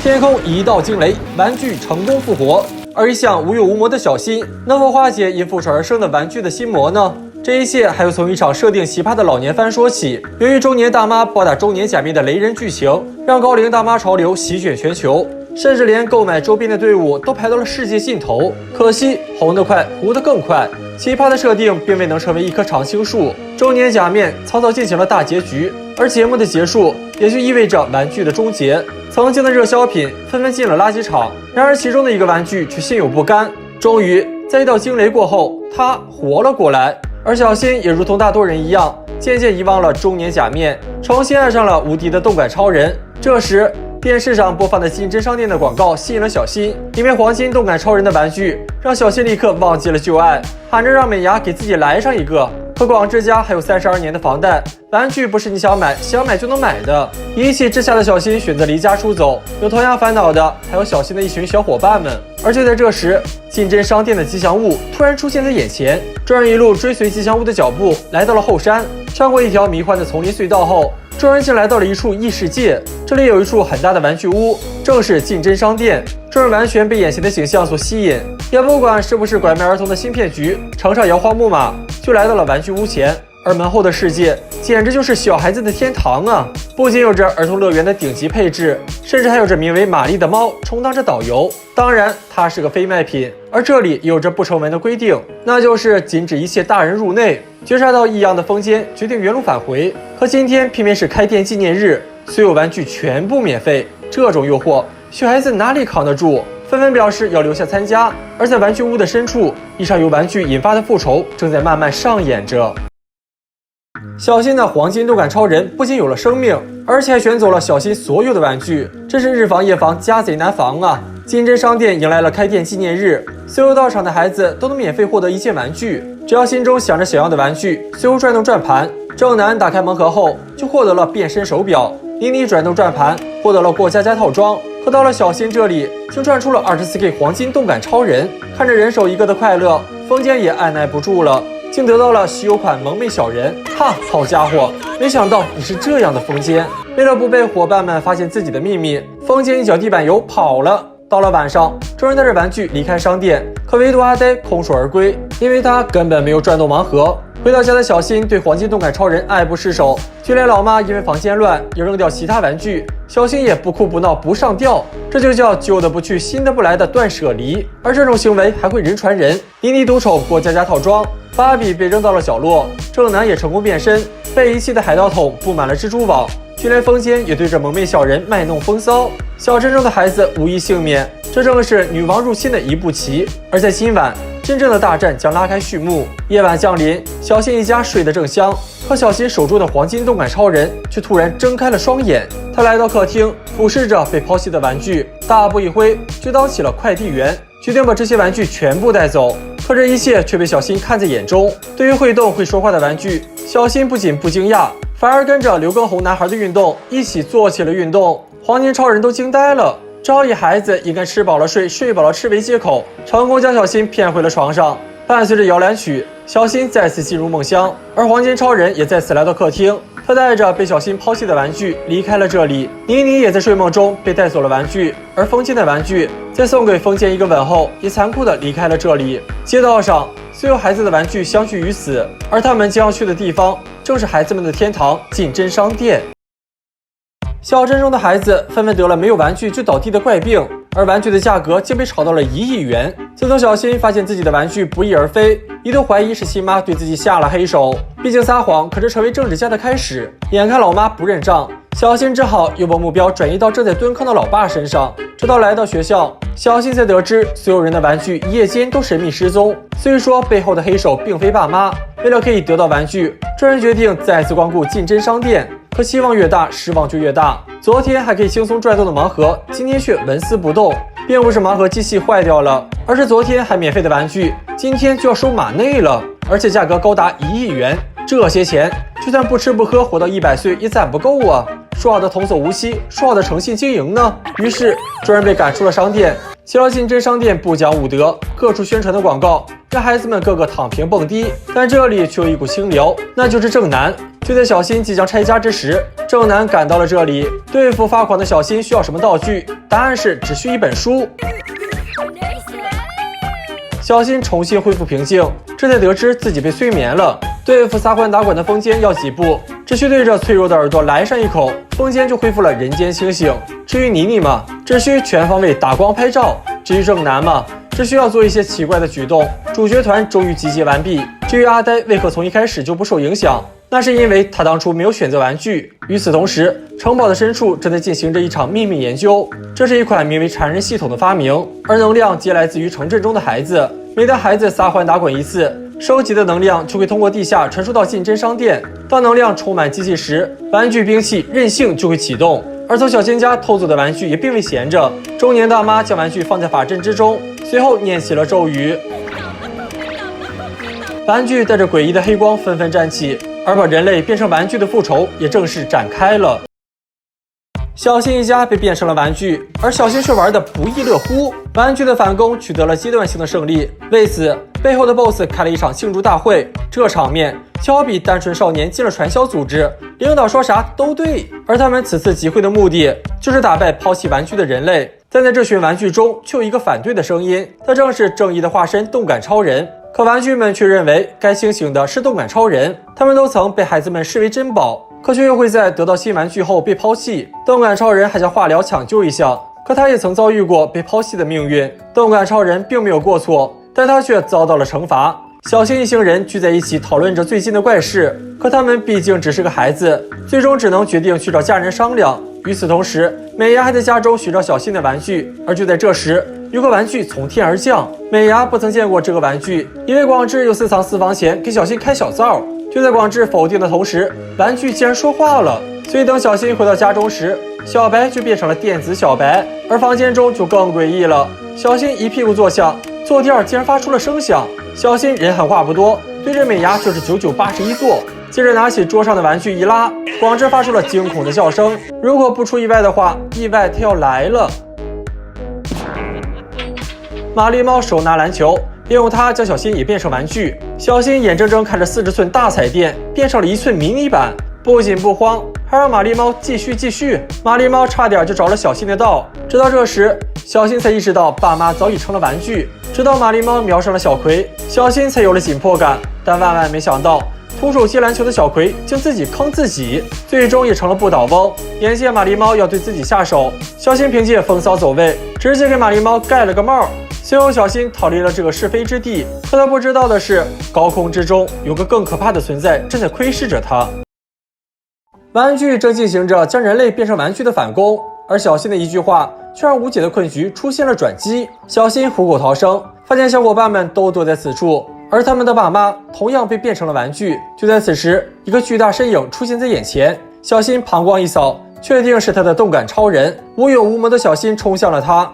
天空一道惊雷，玩具成功复活。而一向无勇无谋的小新，能否化解因复仇而生的玩具的心魔呢？这一切还要从一场设定奇葩的老年番说起。由于中年大妈暴打中年假面的雷人剧情，让高龄大妈潮流席卷全球，甚至连购买周边的队伍都排到了世界尽头。可惜红得快，糊得更快。奇葩的设定并未能成为一棵常青树，中年假面草草进行了大结局，而节目的结束也就意味着玩具的终结。曾经的热销品纷纷进了垃圾场，然而其中的一个玩具却心有不甘。终于在一道惊雷过后，他活了过来。而小新也如同大多人一样，渐渐遗忘了中年假面，重新爱上了无敌的动感超人。这时电视上播放的金针商店的广告吸引了小新，因为黄金动感超人的玩具让小新立刻忘记了旧爱，喊着让美伢给自己来上一个。可广志家还有32年的房贷，玩具不是你想买就能买的。一气之下的小新选择离家出走，有同样烦恼的还有小新的一群小伙伴们。而就在这时，金针商店的吉祥物突然出现在眼前，众人一路追随吉祥物的脚步来到了后山，穿过一条迷幻的丛林隧道后，众人竟来到了一处异世界。这里有一处很大的玩具屋，正是金针商店。众人完全被眼前的景象所吸引，也不管是不是拐卖儿童的芯片局，乘上摇晃木马就来到了玩具屋前。而门后的世界简直就是小孩子的天堂啊！不仅有着儿童乐园的顶级配置，甚至还有着名为玛丽的猫充当着导游。当然，它是个非卖品，而这里有着不成文的规定，那就是禁止一切大人入内。觉察到异样的风间决定原路返回，可今天偏偏是开店纪念日，所有玩具全部免费。这种诱惑，小孩子哪里扛得住？纷纷表示要留下参加。而在玩具屋的深处，一场由玩具引发的复仇正在慢慢上演着。小新的黄金动感超人不仅有了生命，而且还选走了小新所有的玩具，真是日防夜防，家贼难防啊！金针商店迎来了开店纪念日，所有到场的孩子都能免费获得一件玩具，只要心中想着想要的玩具，随后转动转盘。正南打开盲盒后就获得了变身手表，妮妮转动转盘获得了过家家套装。可到了小新这里，竟转出了24K 黄金动感超人。看着人手一个的快乐，风间也按耐不住了，竟得到了稀有款萌妹小人。哈，好家伙，没想到你是这样的风间。为了不被伙伴们发现自己的秘密，风间一脚地板油跑了。到了晚上，众人带着玩具离开商店，可唯独阿呆空手而归，因为他根本没有转动盲盒。回到家的小新对黄金动感超人爱不释手，就连老妈因为房间乱也扔掉其他玩具，小新也不哭不闹不上吊，这就叫旧的不去新的不来的断舍离。而这种行为还会人传人。妮妮独宠过家家套装，芭比被扔到了角落，正南也成功变身，被遗弃的海盗桶布满了蜘蛛网，就连风间也对着萌妹小人卖弄风骚。小镇中的孩子无一幸免，这正是女王入侵的一步棋。而在今晚，真正的大战将拉开序幕。夜晚降临，小新一家睡得正香，可小新手中的黄金动感超人却突然睁开了双眼。他来到客厅，俯视着被抛弃的玩具，大步一挥就当起了快递员，决定把这些玩具全部带走。可这一切却被小新看在眼中。对于会动会说话的玩具，小新不仅不惊讶，反而跟着刘畊宏男孩的运动一起做起了运动。黄金超人都惊呆了，早已孩子应该吃饱了睡，睡饱了吃为借口，成功将小新骗回了床上。伴随着摇篮曲，小新再次进入梦乡，而黄金超人也再次来到客厅。他带着被小新抛弃的玩具离开了这里。妮妮也在睡梦中被带走了玩具，而风间的玩具在送给风间一个吻后，也残酷地离开了这里。街道上，所有孩子的玩具相聚于此，而他们将要去的地方正是孩子们的天堂——金针商店。小镇中的孩子纷纷得了没有玩具就倒地的怪病，而玩具的价格竟被炒到了1亿元。自从小新发现自己的玩具不翼而飞，一度怀疑是亲妈对自己下了黑手。毕竟撒谎可是成为政治家的开始。眼看老妈不认账，小新只好又把目标转移到正在蹲坑的老爸身上。直到来到学校，小新才得知所有人的玩具一夜间都神秘失踪。虽说背后的黑手并非爸妈，为了可以得到玩具，众人决定再次光顾金针商店。可期望越大，失望就越大。昨天还可以轻松转动的盲盒，今天却纹丝不动。并不是盲盒机器坏掉了，而是昨天还免费的玩具，今天就要收码内了，而且价格高达1亿元。这些钱，就算不吃不喝活到100岁也攒不够啊！说好的童叟无欺，说好的诚信经营呢？于是众人被赶出了商店，齐了进真商店不讲武德，各处宣传的广告让孩子们个个躺平蹦迪，但这里却有一股清流，那就是正南。就在小新即将拆家之时，正南赶到了这里。对付发狂的小新需要什么道具？答案是只需一本书。小新重新恢复平静，这才得知自己被催眠了。对付撒欢打滚的风间要几步，只需对着脆弱的耳朵来上一口，风间就恢复了人间清醒。至于妮妮嘛，只需全方位打光拍照；至于正南嘛，只需要做一些奇怪的举动。主角团终于集结完毕。至于阿呆为何从一开始就不受影响，那是因为他当初没有选择玩具。与此同时，城堡的深处正在进行着一场秘密研究，这是一款名为缠人系统的发明，而能量皆来自于城镇中的孩子。每当孩子撒欢打滚一次，收集的能量就会通过地下传输到进真商店。当能量充满机器时，玩具兵器韧性就会启动。而从小新家偷走的玩具也并未闲着，中年大妈将玩具放在法阵之中，随后念起了咒语。玩具带着诡异的黑光纷纷站起，而把人类变成玩具的复仇也正式展开了。小新一家被变成了玩具，而小新却玩得不亦乐乎。玩具的反攻取得了阶段性的胜利，为此背后的 BOSS 开了一场庆祝大会。这场面就好比单纯少年进了传销组织，领导说啥都对。而他们此次集会的目的就是打败抛弃玩具的人类。但在这群玩具中，却有一个反对的声音，他正是正义的化身动感超人。可玩具们却认为该清醒的是动感超人，他们都曾被孩子们视为珍宝，可却又会在得到新玩具后被抛弃。动感超人还想化疗抢救一下，可他也曾遭遇过被抛弃的命运。动感超人并没有过错，但他却遭到了惩罚。小新一行人聚在一起讨论着最近的怪事，可他们毕竟只是个孩子，最终只能决定去找家人商量。与此同时，美伢还在家中寻找小新的玩具，而就在这时，有个玩具从天而降。美伢不曾见过这个玩具，以为广志又私藏私房钱给小新开小灶。就在广志否定的同时，玩具竟然说话了。所以等小新回到家中时，小白就变成了电子小白，而房间中就更诡异了。小新一屁股坐下，坐垫竟然发出了声响。小新人狠话不多，对着美伢就是9981坐，接着拿起桌上的玩具一拉，广志发出了惊恐的笑声。如果不出意外的话，意外它要来了。玛丽猫手拿篮球，利用它将小新也变成玩具。小新眼睁睁看着40寸大彩电变成了1寸迷你版，不仅不慌，还让玛丽猫继续。玛丽猫差点就着了小新的道，直到这时，小新才意识到爸妈早已成了玩具。直到玛丽猫瞄上了小葵，小新才有了紧迫感。但万万没想到，徒手接篮球的小葵竟自己坑自己，最终也成了不倒翁。眼见玛丽猫要对自己下手，小新凭借风骚走位，直接给玛丽猫盖了个帽。随后小新逃离了这个是非之地，可他不知道的是，高空之中有个更可怕的存在正在窥视着他。玩具正进行着将人类变成玩具的反攻，而小新的一句话却让无解的困局出现了转机。小新虎口逃生，发现小伙伴们都躲在此处，而他们的爸妈同样被变成了玩具。就在此时，一个巨大身影出现在眼前，小新膀胱一扫，确定是他的动感超人。无有无谋的小新冲向了他。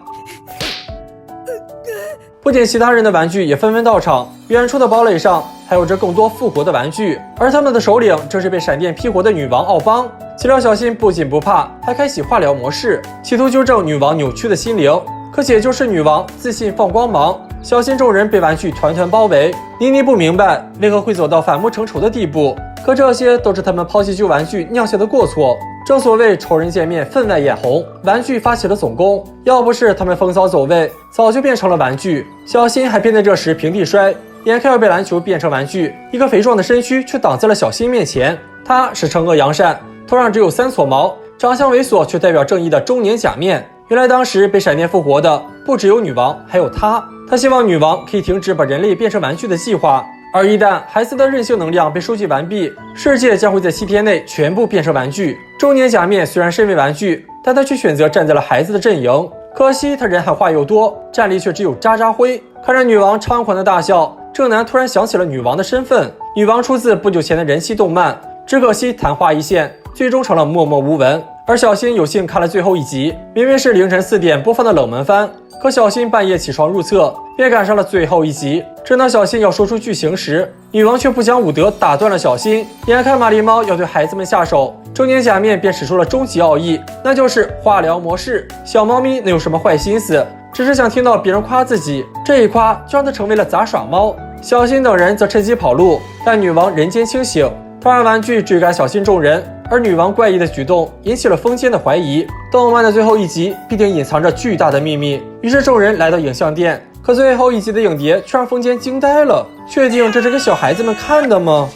不仅其他人的玩具也纷纷到场，远处的堡垒上还有着更多复活的玩具，而他们的首领正是被闪电劈活的女王奥邦。岂料小新不仅不怕，还开启化疗模式，企图纠正女王扭曲的心灵。可解救是女王自信放光芒，小新众人被玩具团团包围。妮妮不明白为何会走到反目成仇的地步，可这些都是他们抛弃旧玩具酿下的过错。正所谓仇人见面分外眼红，玩具发起了总攻，要不是他们风骚走位，早就变成了玩具。小新还偏在这时平地摔，眼看要被篮球变成玩具，一个肥壮的身躯却挡在了小新面前。他是惩恶扬善，头上只有3撮毛，长相猥琐却代表正义的中年假面。原来当时被闪电复活的不只有女王，还有他。他希望女王可以停止把人类变成玩具的计划，而一旦孩子的韧性能量被收集完毕，世界将会在7天内全部变成玩具。中年假面虽然身为玩具，但他却选择站在了孩子的阵营。可惜他人狠话又多，战力却只有渣渣灰。看着女王猖狂的大笑，正南突然想起了女王的身份。女王出自不久前的人气动漫，只可惜昙花一现，最终成了默默无闻。而小新有幸看了最后一集，明明是凌晨4点播放的冷门番，可小新半夜起床入厕，便赶上了最后一集。正当小新要说出剧情时，女王却不讲武德，打断了小新。眼看玛丽猫要对孩子们下手，中年假面便使出了终极奥义，那就是化疗模式。小猫咪能有什么坏心思？只是想听到别人夸自己，这一夸就让他成为了杂耍猫。小新等人则趁机跑路，但女王人间清醒，她让玩具追赶小新众人，而女王怪异的举动引起了风间的怀疑。动漫的最后一集必定隐藏着巨大的秘密，于是众人来到影像店，可最后一集的影碟却让风间惊呆了，确定这是给小孩子们看的吗？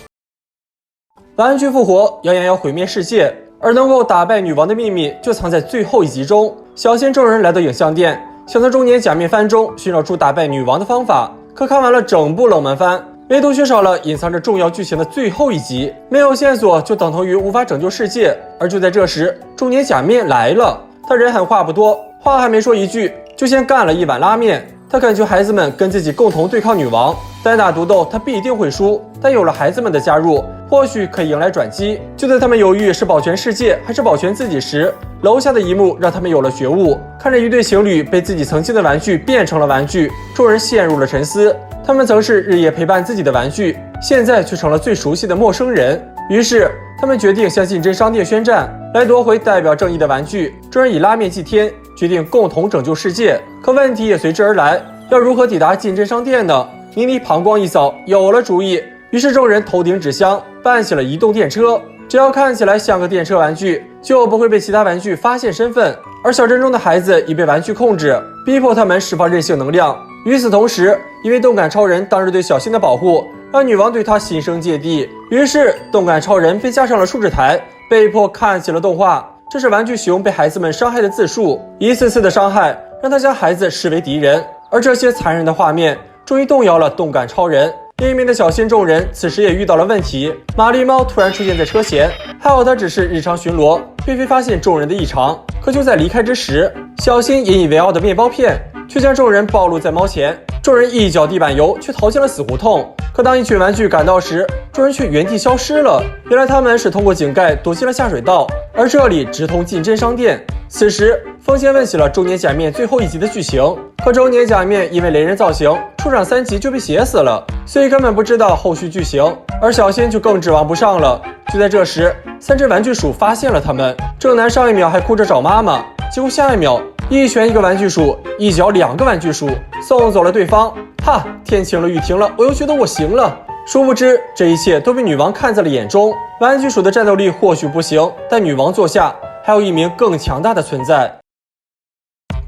玩具复活，谣言要毁灭世界，而能够打败女王的秘密就藏在最后一集中。小新众人来到影像店，想从中年假面番中寻找出打败女王的方法，可看完了整部冷门番，唯独缺少了隐藏着重要剧情的最后一集，没有线索就等同于无法拯救世界。而就在这时，中年假面来了，他人狠话不多，话还没说一句，就先干了一碗拉面。他恳求孩子们跟自己共同对抗女王，单打独斗他必定会输，但有了孩子们的加入，或许可以迎来转机。就在他们犹豫是保全世界还是保全自己时，楼下的一幕让他们有了觉悟，看着一对情侣被自己曾经的玩具变成了玩具，众人陷入了沉思。他们曾是日夜陪伴自己的玩具，现在却成了最熟悉的陌生人。于是他们决定向竞争商店宣战，来夺回代表正义的玩具。众人以拉面祭天，决定共同拯救世界。可问题也随之而来，要如何抵达竞争商店呢？妮妮膀胱一扫，有了主意。于是众人头顶纸箱，办起了移动电车。只要看起来像个电车玩具，就不会被其他玩具发现身份。而小镇中的孩子已被玩具控制，逼迫他们释放韧性能量。与此同时，因为动感超人当日对小新的保护，让女王对他心生芥蒂，于是动感超人被加上了数值台，被迫看起了动画。这是玩具熊被孩子们伤害的自述，一次次的伤害让他将孩子视为敌人，而这些残忍的画面终于动摇了动感超人。另一面的小新众人此时也遇到了问题，玛丽猫突然出现在车前，还好他只是日常巡逻，并非发现众人的异常。可就在离开之时，小新引以为傲的面包片却将众人暴露在猫前，众人一脚地板油却逃进了死胡同。可当一群玩具赶到时，众人却原地消失了。原来他们是通过井盖躲进了下水道，而这里直通竞争商店。此时风间问起了中年假面最后一集的剧情，可中年假面因为雷人造型出场3集就被写死了，所以根本不知道后续剧情。而小新就更指望不上了。就在这时，3只玩具鼠发现了他们。正南上一秒还哭着找妈妈，结果下一秒一拳一个玩具鼠，一脚2个玩具鼠，送走了对方。哈，天晴了雨停了，我又觉得我行了。殊不知这一切都被女王看在了眼中。玩具鼠的战斗力或许不行，但女王座下还有一名更强大的存在。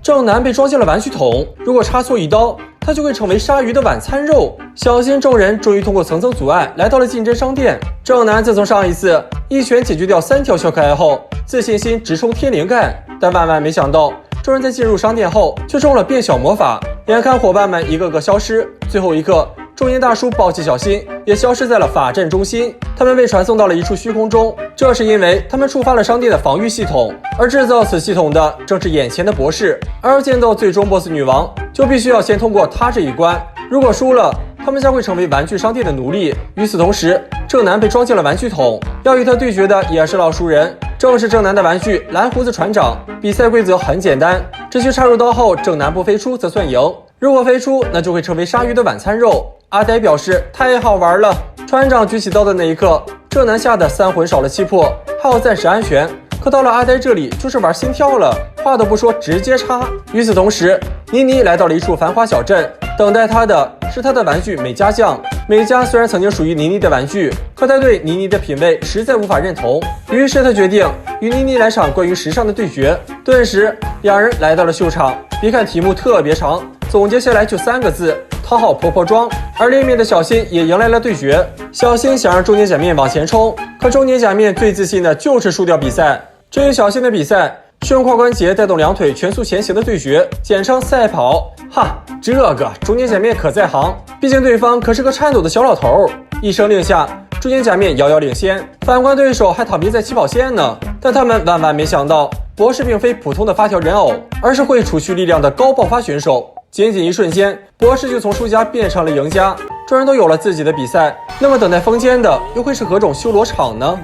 正南被装进了玩具桶，如果插错一刀，他就会成为鲨鱼的晚餐肉。小新众人终于通过层层阻碍来到了竞争商店。正南自从上一次一拳解决掉3条小可爱后，自信心直冲天灵盖，但万万没想到，众人在进入商店后却中了变小魔法，眼看伙伴们一个个消失，最后一刻中年大叔抱起小新，也消失在了法阵中心。他们被传送到了一处虚空中，这是因为他们触发了商店的防御系统，而制造此系统的正是眼前的博士。而要见到最终 BOSS 女王，就必须要先通过他这一关。如果输了，他们将会成为玩具商店的奴隶。与此同时，正南被装进了玩具桶，要与他对决的也是老熟人，正是正南的玩具蓝胡子船长。比赛规则很简单，只需插入刀后正南不飞出则算赢，如果飞出，那就会成为鲨鱼的晚餐肉。阿呆表示太好玩了。船长举起刀的那一刻，正南吓得3魂少了7魄，还好暂时安全。可到了阿呆这里就是玩心跳了，话都不说直接插。与此同时，妮妮来到了一处繁华小镇，等待她的是她的玩具美嘉酱。美嘉虽然曾经属于妮妮的玩具，可她对妮妮的品味实在无法认同，于是她决定与妮妮来场关于时尚的对决。顿时两人来到了秀场，别看题目特别长，总结下来就3个字：讨好婆婆装。而另一面的小新也迎来了对决。小新想让中年假面往前冲，可中年假面最自信的就是输掉比赛。至于小新的比赛，是用胯关节带动2腿全速前行的对决，简称赛跑。哈，这个中年假面可在行，毕竟对方可是个颤抖的小老头。一声令下，中年假面遥遥领先，反观对手还躺平在起跑线呢。但他们万万没想到，博士并非普通的发条人偶，而是会储蓄力量的高爆发选手。仅仅一瞬间，博士就从输家变成了赢家。众人都有了自己的比赛，那么等待风间的又会是何种修罗场呢？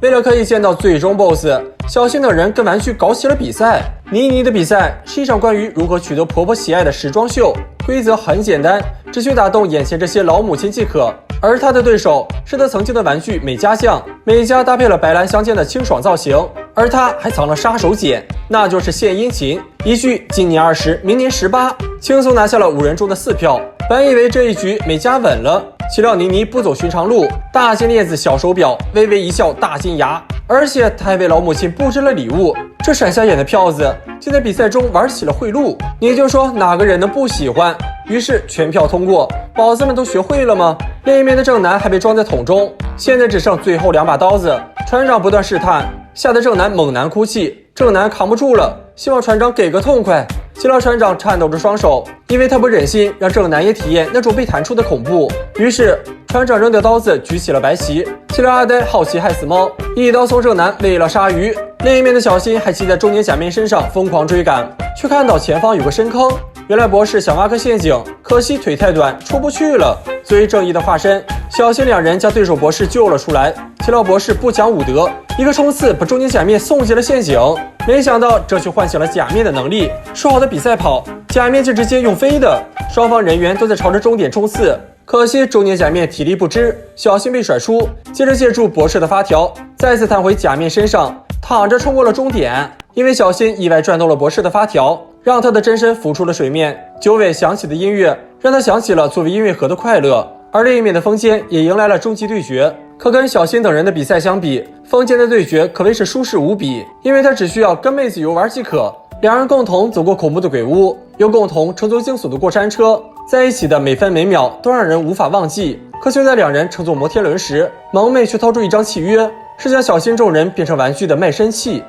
为了可以见到最终 BOSS， 小新等人跟玩具搞起了比赛。妮妮的比赛是一场关于如何取得婆婆喜爱的时装秀，规则很简单，只需打动眼前这些老母亲即可。而他的对手是他曾经的玩具美嘉酱。美嘉搭配了白蓝相间的清爽造型，而他还藏了杀手锏，那就是献殷勤。一句今年20，明年18，轻松拿下了5人中的4票。本以为这一局美嘉稳了，岂料倪妮不走寻常路，大金链子小手表，微微一笑大金牙，而且他还为老母亲布置了礼物。这闪瞎眼的票子竟在比赛中玩起了贿赂，你就说哪个人能不喜欢？于是全票通过，宝子们都学会了吗？另一面的正南还被装在桶中，现在只剩最后2把刀子。船长不断试探，吓得正南猛男哭泣，正南扛不住了，希望船长给个痛快。岂料船长颤抖着双手，因为他不忍心让正南也体验那种被弹出的恐怖。于是船长扔掉刀子，举起了白旗。岂料阿呆好奇害死猫，一刀送正南喂了鲨鱼。另一面的小新还骑在中年假面身上疯狂追赶，却看到前方有个深坑。原来博士想挖个陷阱，可惜腿太短出不去了。作为正义的化身，小新2人将对手博士救了出来。岂料博士不讲武德，一个冲刺把中年假面送进了陷阱。没想到这却唤醒了假面的能力，说好的比赛跑，假面就直接用飞的。双方人员都在朝着终点冲刺，可惜中年假面体力不支，小新被甩出，接着借助博士的发条，再次弹回假面身上，躺着冲过了终点。因为小新意外转动了博士的发条，让他的真身浮出了水面。九尾响起的音乐让他想起了作为音乐盒的快乐。而另一面的风间也迎来了终极对决，可跟小新等人的比赛相比，风间的对决可谓是舒适无比，因为他只需要跟妹子游玩即可。2人共同走过恐怖的鬼屋，又共同乘坐惊悚的过山车，在一起的每分每秒都让人无法忘记。可就在2人乘坐摩天轮时，萌妹却掏出一张契约，是将小新众人变成玩具的卖身契。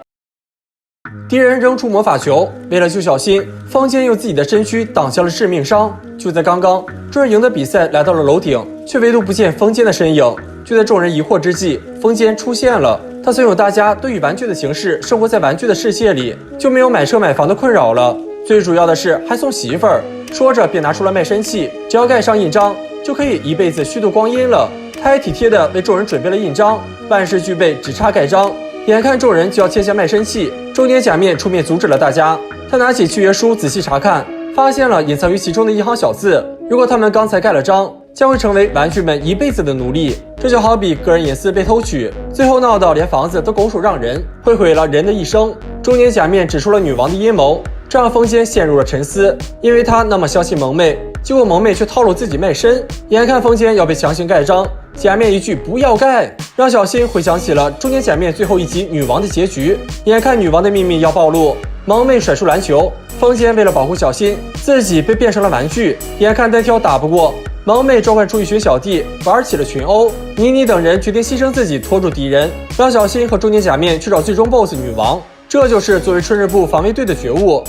敌人扔出魔法球，为了救小新，风间用自己的身躯挡下了致命伤。就在刚刚，众人赢得比赛来到了楼顶，却唯独不见风间的身影。就在众人疑惑之际，风间出现了。他怂恿大家都以玩具的形式生活在玩具的世界里，就没有买车买房的困扰了。最主要的是还送媳妇儿。说着便拿出了卖身契，只要盖上印章，就可以一辈子虚度光阴了。他还体贴地为众人准备了印章，万事俱备，只差盖章。眼看众人就要签下卖身契，中年假面出面阻止了大家。他拿起契约书仔细查看，发现了隐藏于其中的一行小字：如果他们刚才盖了章，将会成为玩具们一辈子的奴隶。这就好比个人隐私被偷取，最后闹到连房子都拱手让人，会毁了人的一生。中年假面指出了女王的阴谋，这让风间陷入了沉思，因为他那么相信萌妹，结果萌妹却套路自己卖身。眼看风间要被强行盖章，假面一句不要盖，让小新回想起了中年假面最后一集女王的结局。眼看女王的秘密要暴露，萌妹甩出篮球，风间为了保护小新，自己被变成了玩具。眼看单挑打不过，萌妹召唤出一群小弟玩起了群殴。妮妮等人决定牺牲自己拖住敌人，让小新和中年假面去找最终 BOSS 女王。这就是作为春日部防卫队的觉悟。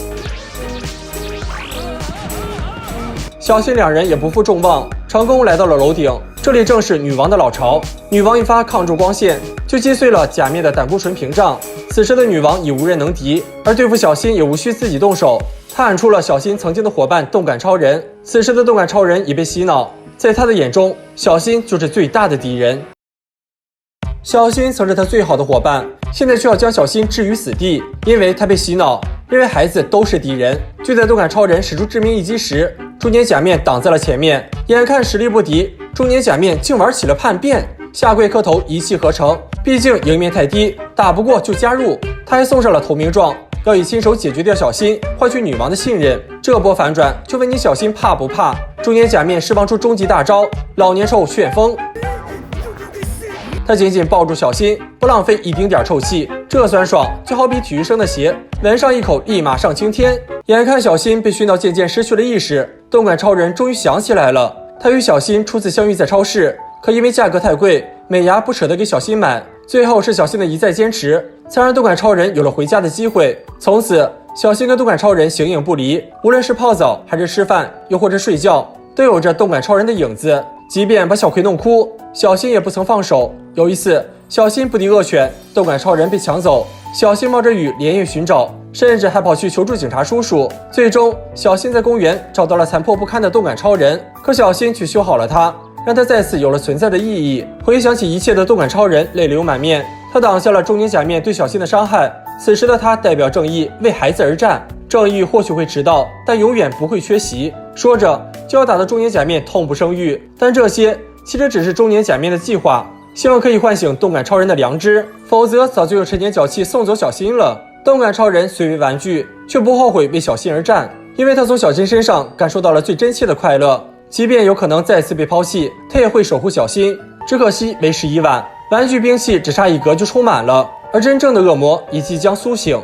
小新2人也不负众望，成功来到了楼顶。这里正是女王的老巢，女王一发抗柱光线就击碎了假面的胆固醇屏障。此时的女王已无人能敌，而对付小新也无需自己动手。她喊出了小新曾经的伙伴动感超人，此时的动感超人已被洗脑，在他的眼中，小新就是最大的敌人。小新曾是他最好的伙伴，现在却要将小新置于死地，因为他被洗脑，认为孩子都是敌人。就在动感超人使出致命一击时，中年假面挡在了前面，眼看实力不敌，中年假面竟玩起了叛变，下跪磕头一气呵成。毕竟赢面太低，打不过就加入。他还送上了投名状，要以亲手解决掉小新，换取女王的信任。这波反转就问你小新怕不怕？中年假面释放出终极大招老年兽旋风，他紧紧抱住小新，不浪费一丁点臭气，这酸爽就好比体育生的鞋，闻上一口立马上青天。眼看小新被熏到渐渐失去了意识，动感超人终于想起来了，他与小新初次相遇在超市，可因为价格太贵，美伢不舍得给小新买，最后是小新的一再坚持，才让动感超人有了回家的机会。从此小新跟动感超人形影不离，无论是泡澡还是吃饭又或者睡觉，都有着动感超人的影子。即便把小葵弄哭，小新也不曾放手。有一次小新不敌恶犬，动感超人被抢走，小新冒着雨连夜寻找，甚至还跑去求助警察叔叔。最终小新在公园找到了残破不堪的动感超人，可小新却修好了他，让他再次有了存在的意义。回想起一切的动感超人泪流满面，他挡下了中年假面对小新的伤害。此时的他代表正义，为孩子而战。正义或许会迟到，但永远不会缺席。说着就要打得中年假面痛不生育，但这些其实只是中年假面的计划，希望可以唤醒动感超人的良知，否则早就有陈年脚气送走小新了。动感超人虽为玩具，却不后悔为小新而战，因为他从小新身上感受到了最真切的快乐。即便有可能再次被抛弃，他也会守护小新。只可惜为时已晚，玩具兵器只差一格就充满了，而真正的恶魔也即将苏醒。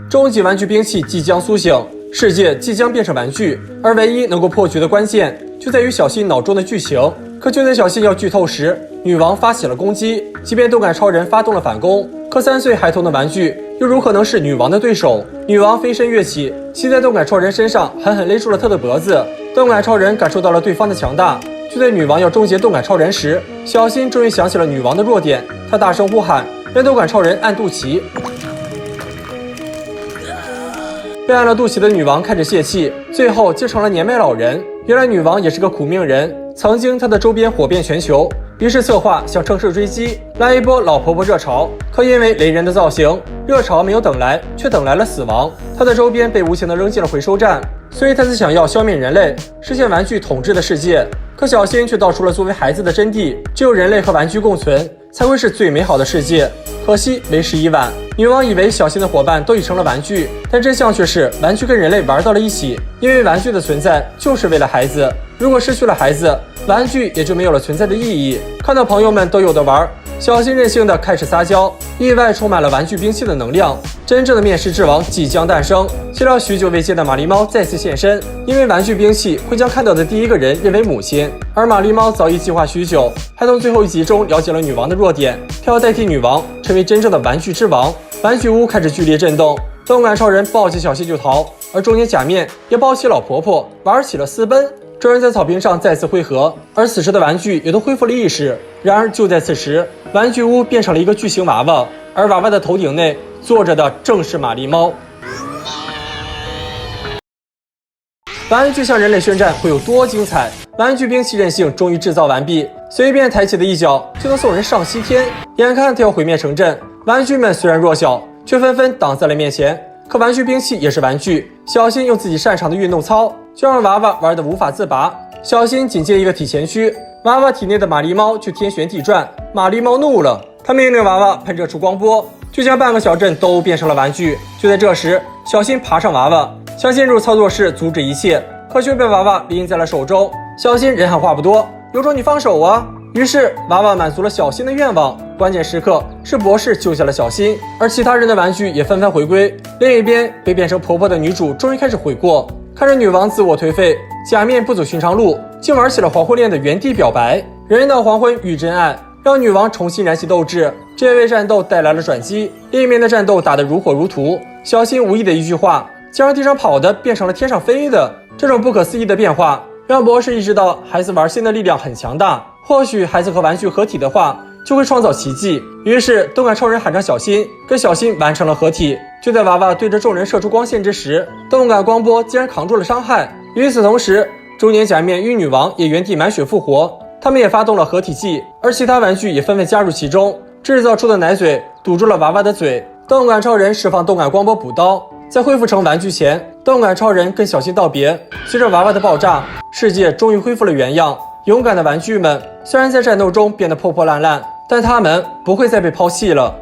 终极玩具兵器即将苏醒，世界即将变成玩具，而唯一能够破局的关键就在于小新脑中的剧情。可就在小新要剧透时，女王发起了攻击。即便动感超人发动了反攻，可3岁孩童的玩具又如何能是女王的对手？女王飞身跃起，骑在动感超人身上，狠狠勒住了他的脖子。动感超人感受到了对方的强大。就在女王要终结动感超人时，小新终于想起了女王的弱点，他大声呼喊，让动感超人按肚脐。被按了肚脐的女王开始泄气，最后竟成了年迈老人。原来女王也是个苦命人，曾经她的周边火遍全球，于是策划想乘势追击，来一波老婆婆热潮。可因为雷人的造型，热潮没有等来，却等来了死亡。她的周边被无情地扔进了回收站，所以她才想要消灭人类，实现玩具统治的世界。可小新却道出了作为孩子的真谛，只有人类和玩具共存，才会是最美好的世界。可惜为时已晚，女王以为小新的伙伴都已成了玩具，但真相却是玩具跟人类玩到了一起，因为玩具的存在就是为了孩子。如果失去了孩子，玩具也就没有了存在的意义。看到朋友们都有的玩，小新任性的开始撒娇，意外充满了玩具兵器的能量。真正的面食之王即将诞生，岂料许久未见的玛丽猫再次现身，因为玩具兵器会将看到的第一个人认为母亲，而玛丽猫早已计划许久，还从最后一集中了解了女王的弱点，她要代替女王成为真正的玩具之王。玩具屋开始剧烈震动，动感超人抱起小新就逃，而中年假面也抱起老婆婆玩起了私奔。众人在草坪上再次汇合，而此时的玩具也都恢复了意识。然而就在此时，玩具屋变成了一个巨型娃娃，而娃娃的头顶内坐着的正是玛丽猫。玩具向人类宣战会有多精彩？玩具兵器韧性终于制造完毕，随便抬起的一脚就能送人上西天。眼看它要毁灭城镇，玩具们虽然弱小，却纷纷挡在了面前。可玩具兵器也是玩具，小新用自己擅长的运动操，就让娃娃玩得无法自拔。小新紧接一个体前屈，娃娃体内的玛丽猫就天旋地转。玛丽猫怒了，他命令娃娃喷射出光波，就将半个小镇都变成了玩具。就在这时，小新爬上娃娃，想进入操作室阻止一切，可却被娃娃拎在了手中。小新人狠话不多，有种你放手啊！于是娃娃满足了小新的愿望。关键时刻是博士救下了小新，而其他人的玩具也纷纷回归。另一边，被变成婆婆的女主终于开始悔过，看着女王自我颓废，假面不走寻常路，竟玩起了黄昏恋的原地表白。人闹黄昏遇真爱，让女王重新燃起斗志，这也为战斗带来了转机。另一面的战斗打得如火如荼，小新无意的一句话，将让地上跑的变成了天上飞的。这种不可思议的变化，让博士意识到孩子玩心的力量很强大。或许孩子和玩具合体的话，就会创造奇迹。于是动感超人喊上小新，跟小新完成了合体。就在娃娃对着众人射出光线之时，动感光波竟然扛住了伤害。与此同时，中年假面与女王也原地满血复活，他们也发动了合体技，而其他玩具也纷纷加入其中。制造出的奶嘴堵住了娃娃的嘴，动感超人释放动感光波补刀。在恢复成玩具前，动感超人跟小新道别。随着娃娃的爆炸，世界终于恢复了原样。勇敢的玩具们虽然在战斗中变得破破烂烂，但他们不会再被抛弃了。